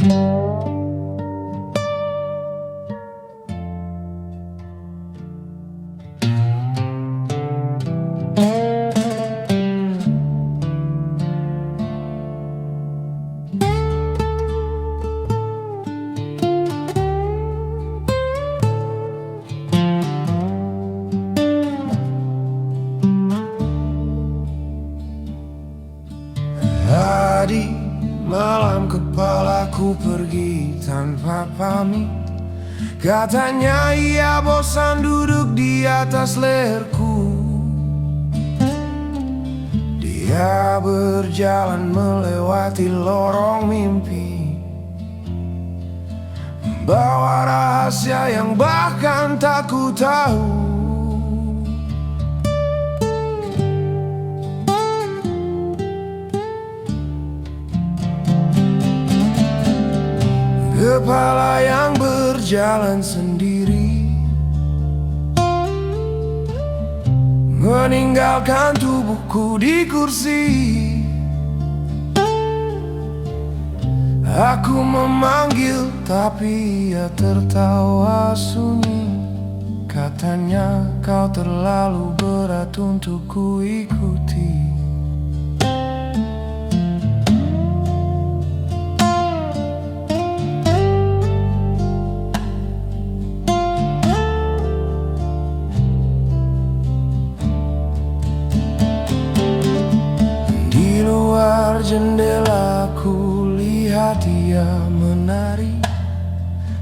Tadi malam kepalaku pergi tanpa pamit. Katanya ia bosan duduk di atas leherku. Dia berjalan melewati lorong mimpi, membawa rahasia yang bahkan tak ku tahu. Kepala yang berjalan sendiri, meninggalkan tubuhku di kursi. Aku memanggil tapi ia tertawa sunyi. Katanya kau terlalu berat untuk ku ikuti. Jendela ku lihat dia menari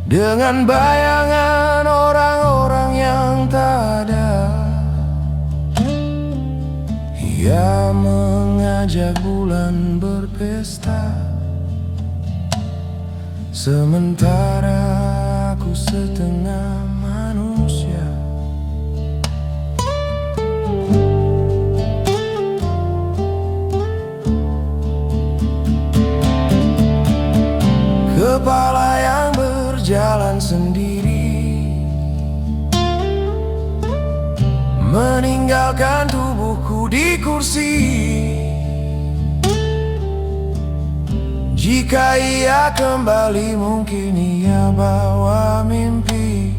dengan bayangan orang-orang yang tak ada. Ia mengajak bulan berpesta, sementara aku setengah manusia. Kepala yang berjalan sendiri, meninggalkan tubuhku di kursi. Jika ia kembali mungkin ia bawa mimpi,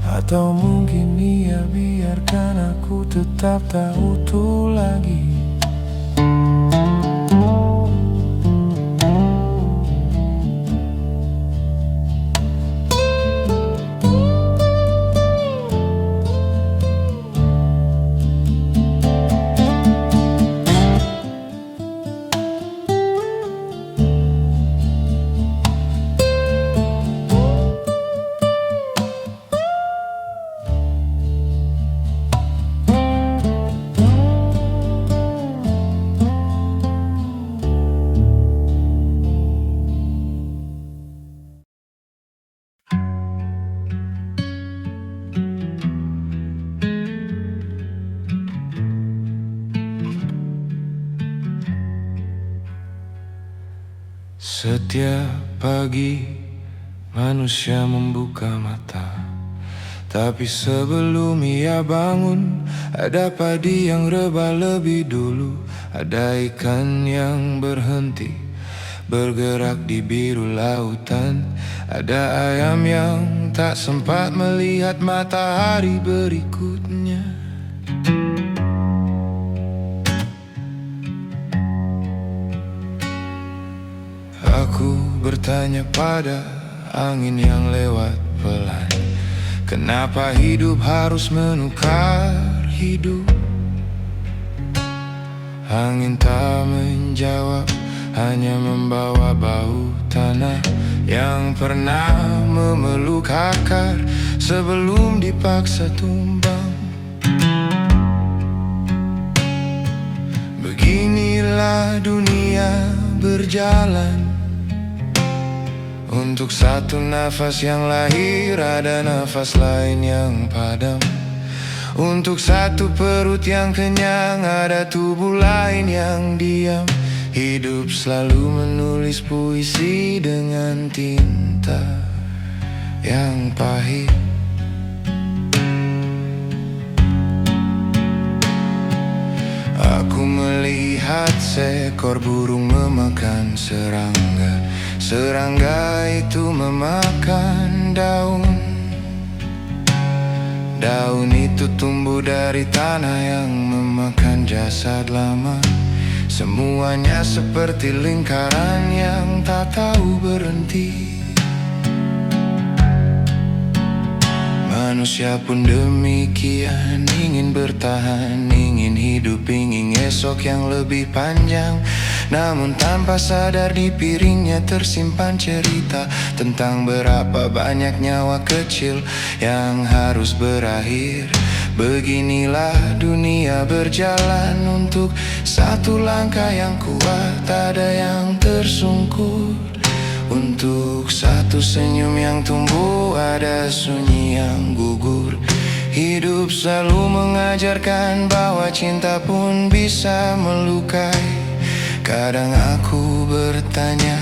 atau mungkin ia biarkan aku tetap tak utuh lagi. Setiap pagi manusia membuka mata, tapi sebelum ia bangun ada padi yang rebah lebih dulu. Ada ikan yang berhenti bergerak di biru lautan. Ada ayam yang tak sempat melihat matahari berikutnya. Aku bertanya pada angin yang lewat pelan, kenapa hidup harus menukar hidup? Angin tak menjawab, hanya membawa bau tanah yang pernah memeluk akar sebelum dipaksa tumbang. Beginilah dunia berjalan. Untuk satu nafas yang lahir ada nafas lain yang padam. Untuk satu perut yang kenyang ada tubuh lain yang diam. Hidup selalu menulis puisi dengan tinta yang pahit. Aku melihat seekor burung memakan serangga Serangga itu memakan daun. Daun itu tumbuh dari tanah yang memakan jasad lama. Semuanya seperti lingkaran yang tak tahu berhenti. Manusia pun demikian, ingin bertahan, ingin hidup, ingin esok yang lebih panjang. Namun tanpa sadar di piringnya tersimpan cerita tentang berapa banyak nyawa kecil yang harus berakhir. Beginilah dunia berjalan, untuk satu langkah yang kuat ada yang tersungkur. Untuk satu senyum yang tumbuh ada sunyi yang gugur. Hidup selalu mengajarkan bahwa cinta pun bisa melukai. Kadang aku bertanya,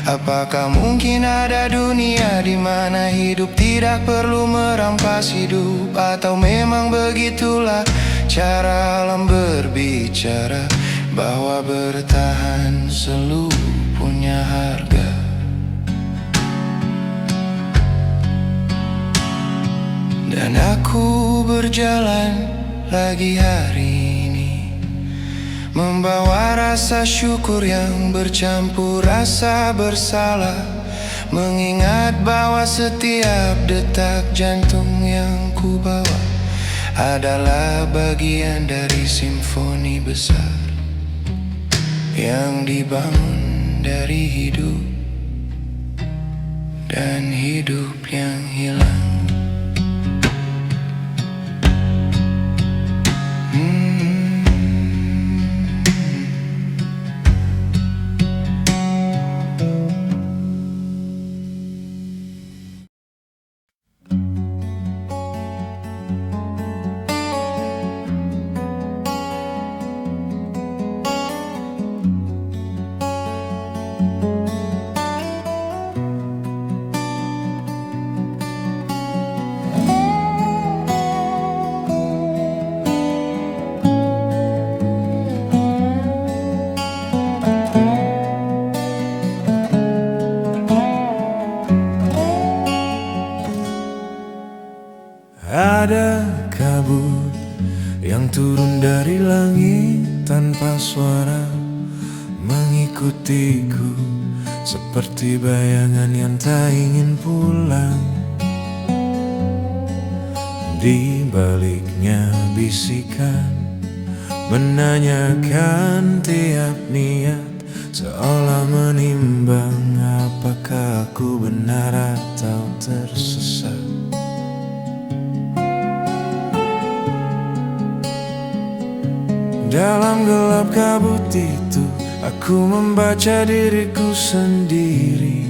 apakah mungkin ada dunia di mana hidup tidak perlu merampas hidup? Atau memang begitulah cara alam berbicara, bahwa bertahan selalu punya harga. Dan aku berjalan lagi hari ini, membawa rasa syukur yang bercampur rasa bersalah. Mengingat bahwa setiap detak jantung yang ku bawa adalah bagian dari simfoni besar yang dibangun dari hidup dan hidup yang hilang. Ada kabut yang turun dari langit tanpa suara, mengikutiku seperti bayangan yang tak ingin pulang. Di baliknya bisikan menanyakan tiap niat, seolah menimbang apakah aku benar atau tersesat. Dalam gelap kabut itu, aku membaca diriku sendiri.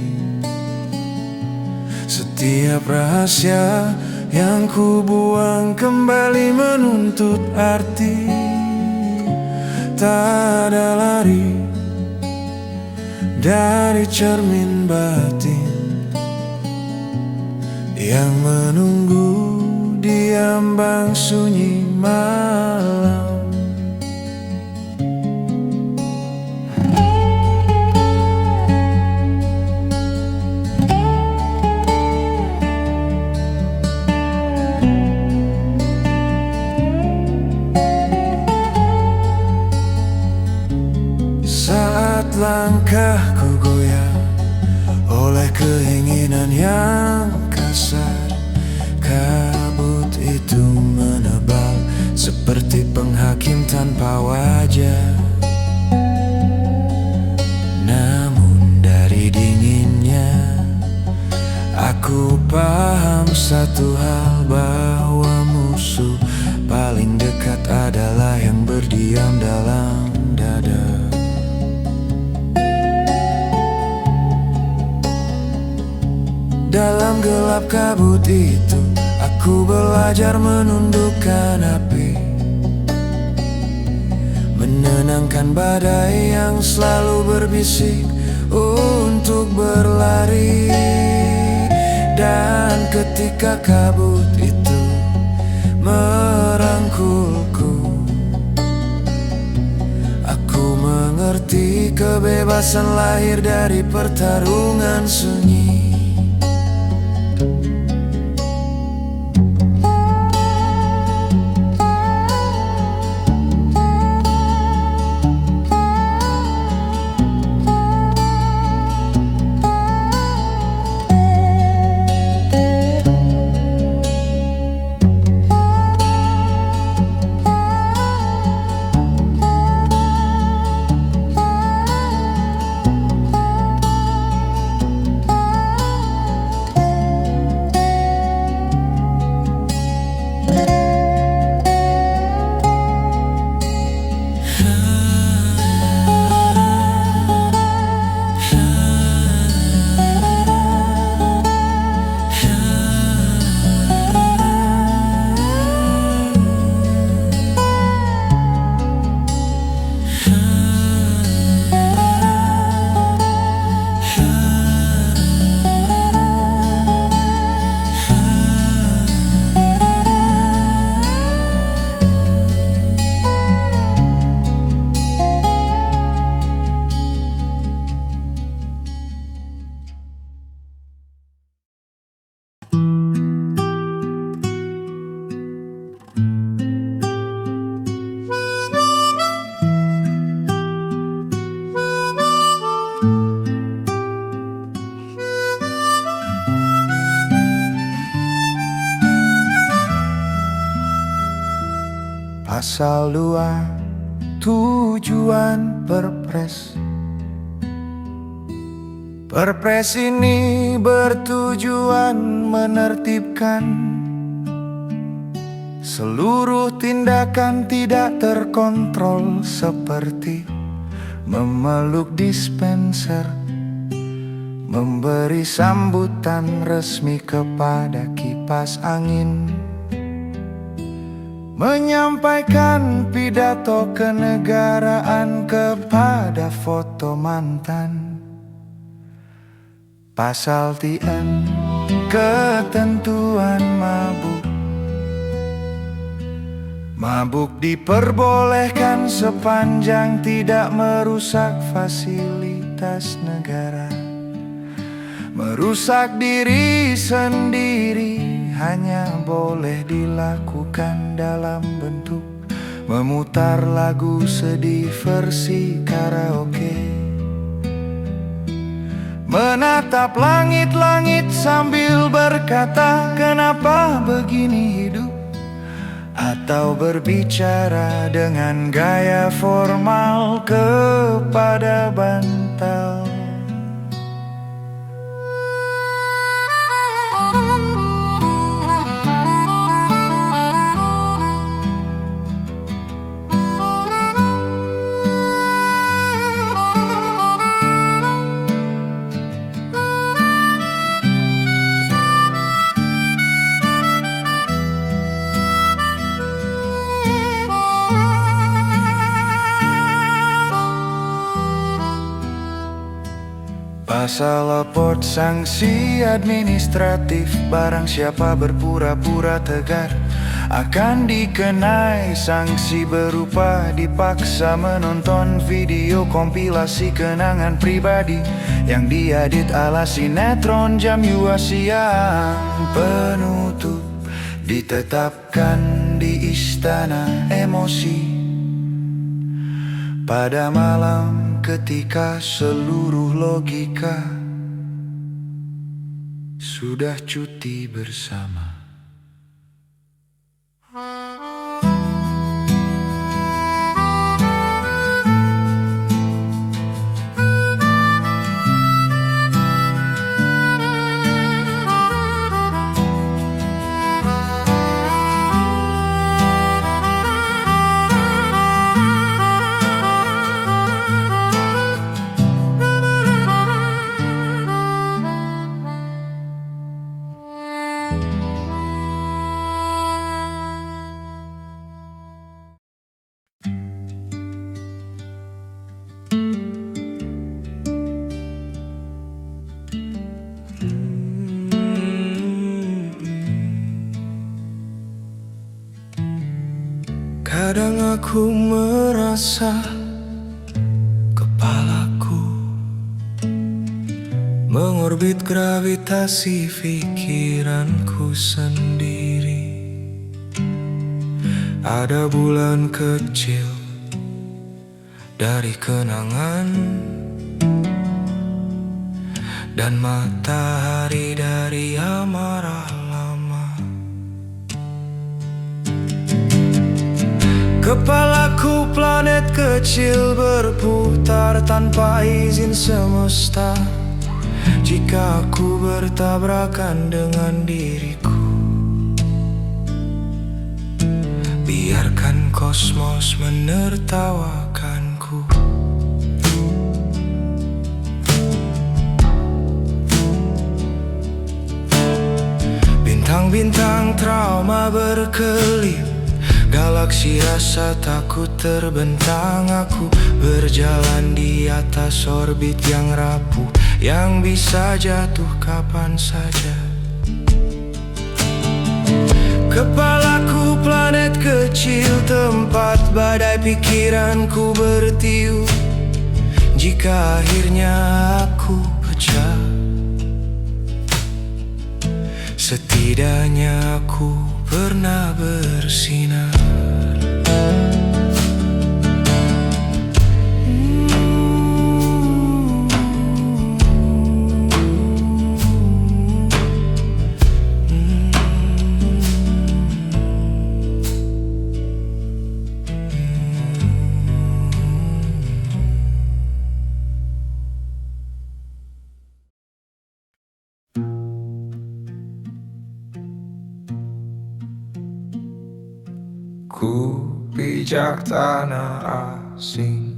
Setiap rahasia yang ku buang kembali menuntut arti. Tak ada lari dari cermin batin yang menunggu di ambang sunyi malam. Saat langkahku goyah oleh keinginan yang kasar, kabut itu menebal seperti penghakim tanpa wajah. Namun dari dinginnya aku paham satu hal, bahwa musuh paling dekat adalah yang berdiam dalam dada. Dalam gelap kabut itu, aku belajar menundukkan api, menenangkan badai yang selalu berbisik untuk berlari. Dan ketika kabut itu merangkulku, aku mengerti Kebebasan lahir dari pertarungan sunyi. Pasal 2 tujuan Perpres. Perpres ini bertujuan menertibkan seluruh tindakan tidak terkontrol seperti memeluk dispenser, memberi sambutan resmi kepada kipas angin, menyampaikan pidato kenegaraan kepada foto mantan. Pasal TN, ketentuan mabuk. Mabuk diperbolehkan sepanjang tidak merusak fasilitas negara. Merusak diri sendiri hanya boleh dilakukan dalam bentuk memutar lagu sedih versi karaoke. Menatap langit-langit sambil berkata, kenapa begini hidup? Atau berbicara dengan gaya formal kepada bantal. Pasal lapor sanksi administratif. Barang siapa berpura-pura tegar akan dikenai sanksi berupa dipaksa menonton video kompilasi kenangan pribadi yang diedit ala sinetron jam siang. Penutup ditetapkan di istana emosi pada malam ketika seluruh logika sudah cuti bersama. Kadang aku merasa kepalaku orbit gravitasi pikiranku sendiri. Ada bulan kecil dari kenangan, dan matahari dari amarah lama. Kepalaku planet kecil berputar tanpa izin semesta. Jika aku bertabrakan dengan diriku, biarkan kosmos menertawakanku. Bintang-bintang trauma berkelip, galaksi rasa takut terbentang. Aku berjalan di atas orbit yang rapuh, yang bisa jatuh kapan saja. Kepalaku planet kecil, tempat badai pikiranku bertiup. Jika akhirnya aku pecah, setidaknya aku pernah bersinar. Ku pijak tanah asing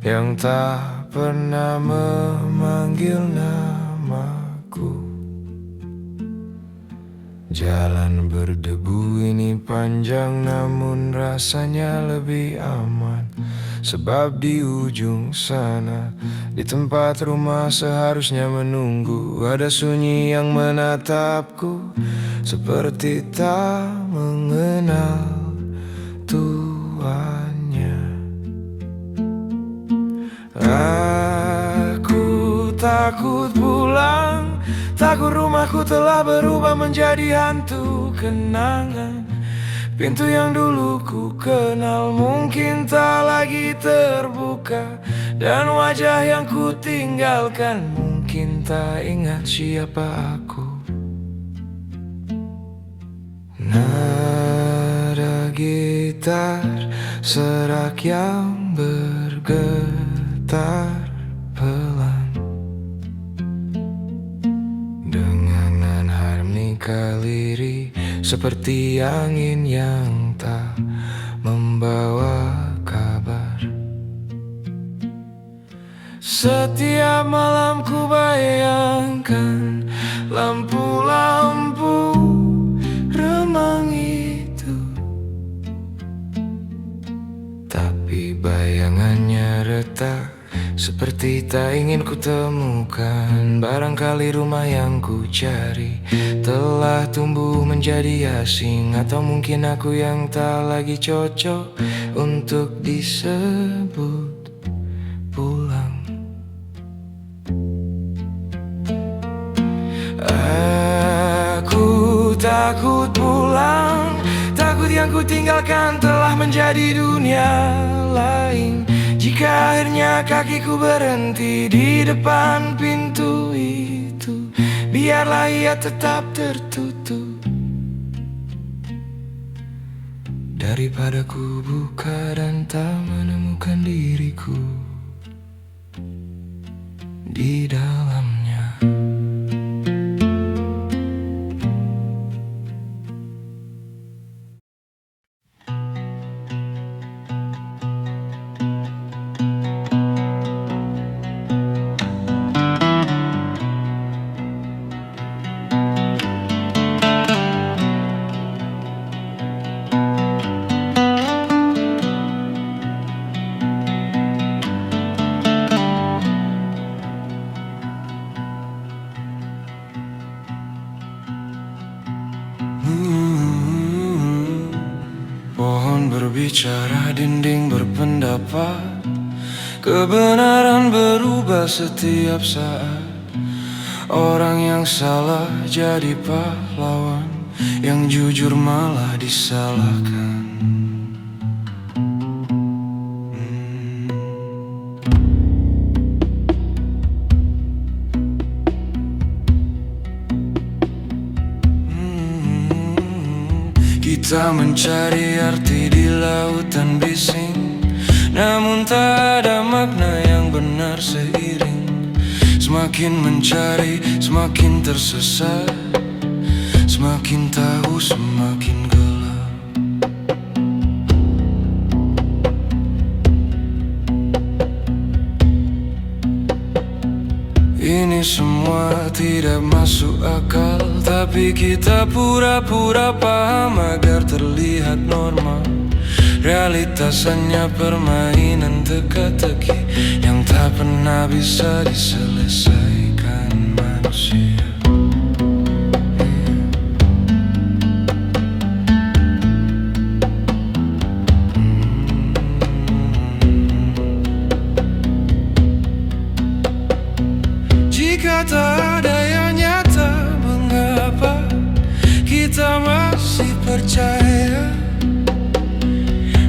yang tak pernah memanggil namaku. Jalan berdebu ini panjang, namun rasanya lebih aman. Sebab di ujung sana, di tempat rumah seharusnya menunggu, ada sunyi yang menatapku seperti tak mengenal tuannya. Aku takut pulang, takut rumahku telah berubah menjadi hantu kenangan. Pintu yang dulu ku kenal mungkin tak lagi terbuka, dan wajah yang ku tinggalkan mungkin tak ingat siapa aku. Nada gitar serak yang bergetar pelan, denganan harmonika lirih seperti angin yang tak membawa kabar. Setiap malam ku bayangkan lampu-lampu remang itu, tapi bayangannya retak seperti tak ingin ku temukan. Barangkali rumah yang ku cari telah tumbuh menjadi asing, atau mungkin aku yang tak lagi cocok untuk disebut pulang. Aku takut pulang, takut yang ku tinggalkan telah menjadi dunia lain. Jika akhirnya kakiku berhenti di depan pintu itu, biarlah ia tetap tertutup, daripada ku buka dan tak menemukan diriku di dalamnya. Pohon berbicara, dinding berpendapat, kebenaran berubah setiap saat. Orang yang salah jadi pahlawan, yang jujur malah disalahkan. Kita mencari arti di lautan bising, namun tak ada makna yang benar seiring. Semakin mencari, semakin tersesat. Semakin tahu, semakin gelap. Ini semua tidak masuk akal, tapi kita pura-pura paham agar terlihat normal. Realitas hanya permainan teka-teki yang tak pernah bisa diselesaikan manusia. Jika tak ada yang nyata, mengapa kita masih percaya?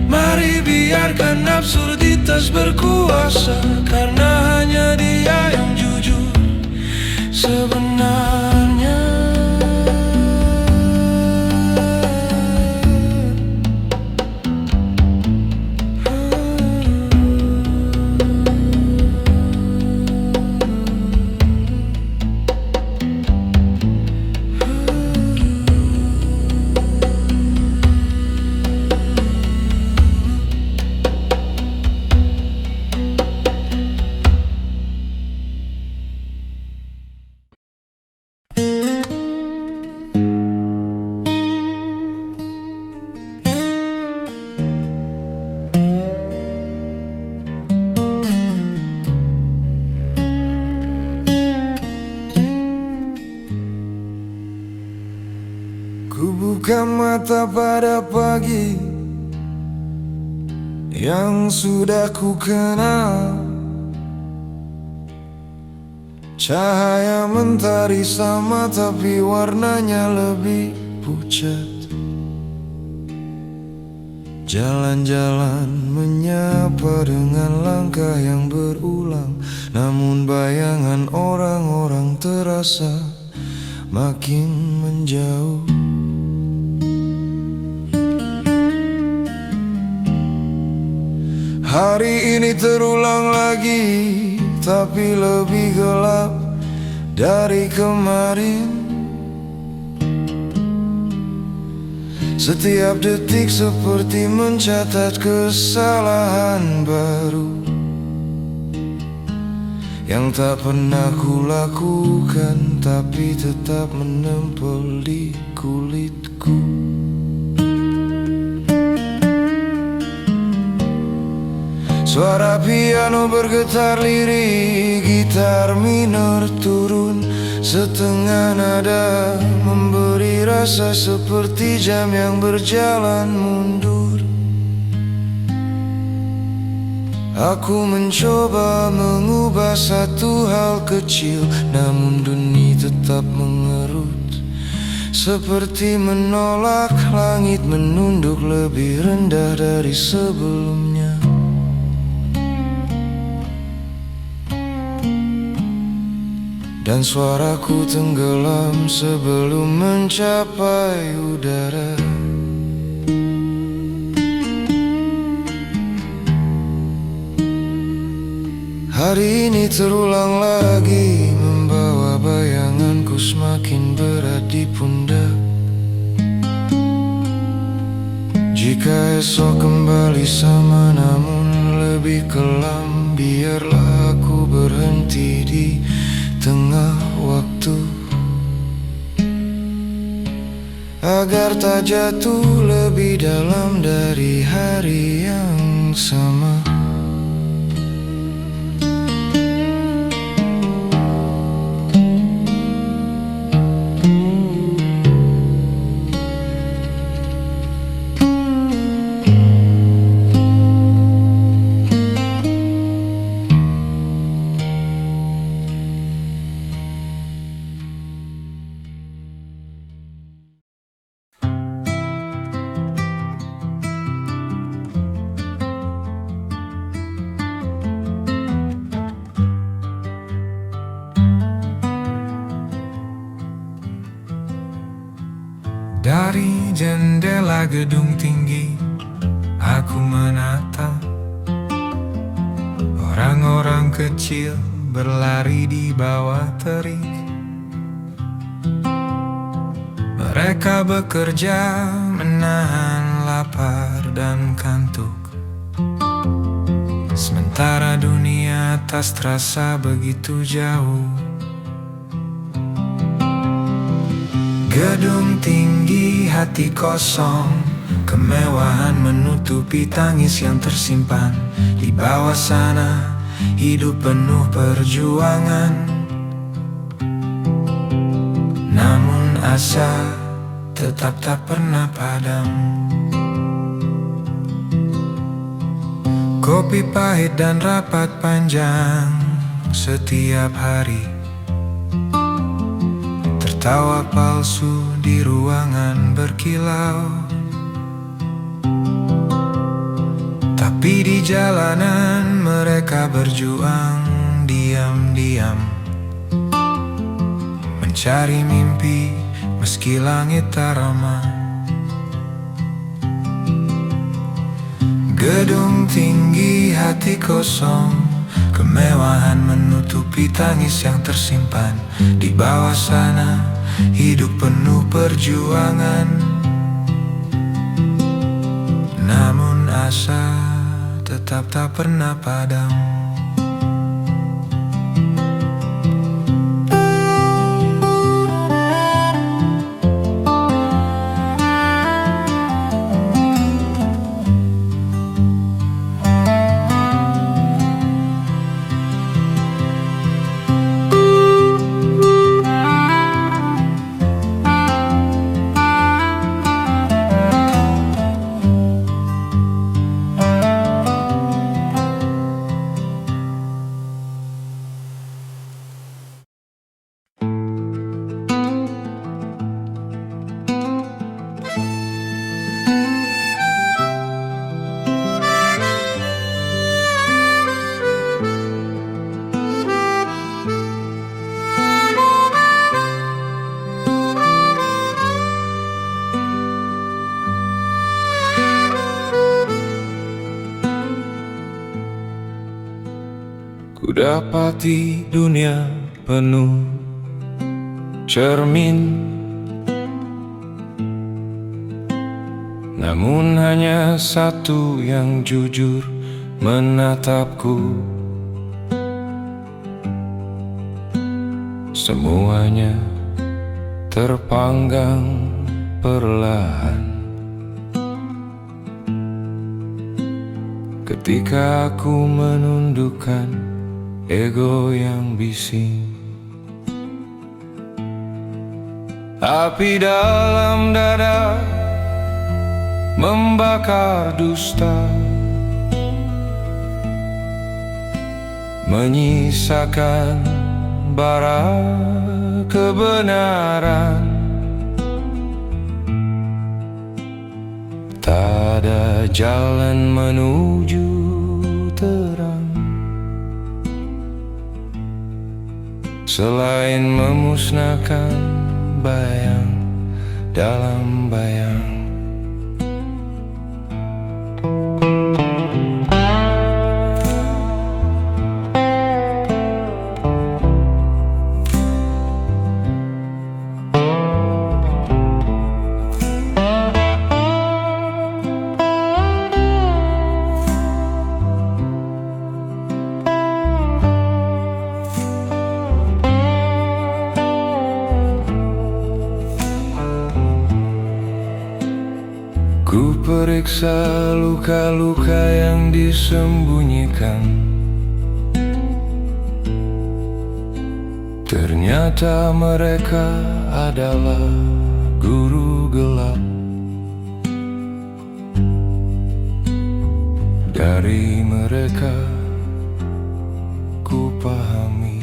Mari biarkan absurditas berkuasa, karena hanya dia yang jujur sebenarnya. Ku buka mata pada pagi yang sudah ku kenal. Cahaya mentari sama, tapi warnanya lebih pucat. Jalan-jalan menyapa dengan langkah yang berulang, namun bayangan orang-orang terasa makin menjauh. Hari ini terulang lagi, tapi lebih gelap dari kemarin. Setiap detik seperti mencatat kesalahan baru yang tak pernah ku lakukan, tapi tetap menempel di kulitku. Suara piano bergetar lirik, gitar minor turun setengah nada, memberi rasa seperti jam yang berjalan mundur. Aku mencoba mengubah satu hal kecil, namun dunia tetap mengerut, seperti menolak langit menunduk lebih rendah dari sebelumnya. Dan suaraku tenggelam sebelum mencapai udara. Hari ini terulang lagi, membawa bayanganku semakin berat di pundak. Jika esok kembali sama namun lebih kelam, biarlah aku berhenti di tengah waktu, agar tak jatuh lebih dalam dari hari yang sama. Dari jendela gedung tinggi, aku menatap orang-orang kecil berlari di bawah terik. Mereka bekerja menahan lapar dan kantuk, sementara dunia atas terasa begitu jauh. Gedung tinggi, hati kosong, kemewahan menutupi tangis yang tersimpan. Di bawah sana, hidup penuh perjuangan. Namun asa tetap tak pernah padam. Kopi pahit dan rapat panjang setiap hari. Tertawa palsu di ruangan berkilau. Tapi di jalanan mereka berjuang diam-diam, mencari mimpi meski langit tak ramah. Gedung tinggi, hati kosong, kemewahan menutupi tangis yang tersimpan. Di bawah sana, hidup penuh perjuangan. Namun asa tetap tak pernah padam. Ku dapati dunia penuh cermin, namun hanya satu yang jujur menatapku. Semuanya terpanggang perlahan ketika aku menundukkan ego yang bising. Api dalam dada membakar dusta, menyisakan bara kebenaran. Tak ada jalan menuju terang selain memusnahkan bayang dalam bayang. Ku periksa luka-luka yang disembunyikan. Ternyata mereka adalah guru gelap. Dari mereka ku pahami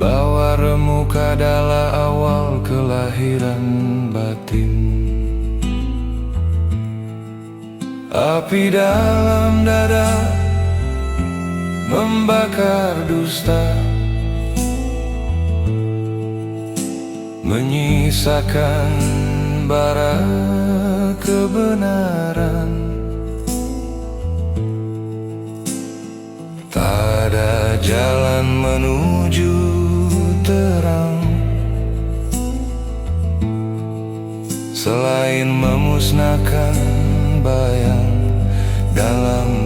bahwa remuk adalah awal kelahiran batin. Api dalam dada membakar dusta, menyisakan bara kebenaran. Tak ada jalan menuju terang selain memusnahkan bayang dalam